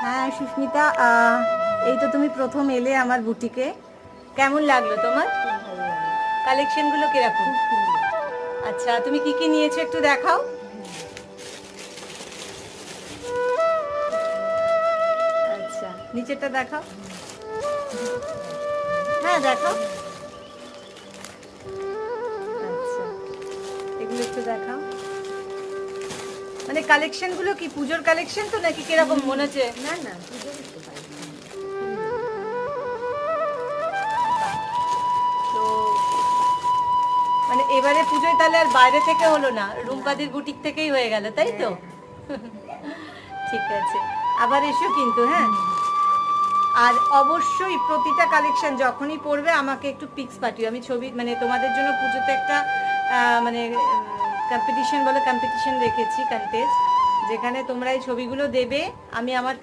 হ্যাঁ সুস্মিতা, এই তো তুমি প্রথম এলে আমার বুটিকে, কেমন লাগলো তোমার? কালেকশনগুলো কিরকম? আচ্ছা, তুমি কি কি নিয়েছো একটু দেখাও। আচ্ছা, নিচেরটা দেখাও। হ্যাঁ দেখাও। আচ্ছা, এগুলো একটু দেখাও। মানে কালেকশনগুলো কি পুজোর কালেকশন তো নাকি কিরকম মনে হচ্ছে? না না, পুজো করতে পারি। তো মানে এবারে পুজোয় তাহলে আর বাইরে থেকে হলো না, রুম্পাদির বুটিক থেকেই হয়ে গেল, তাই তো? ঠিক আছে, আবার এসো কিন্তু, হ্যাঁ। আর অবশ্যই প্রতিটা কালেকশন যখনই পড়বে আমাকে একটু পিক্স পাঠিও, আমি ছবি মানে তোমাদের জন্য পুজোতে একটা মানে কম্পিটিশন রেখেছি, কন্টেস্ট, যেখানে তোমরা এই ছবিগুলো দেবে। আমি আমার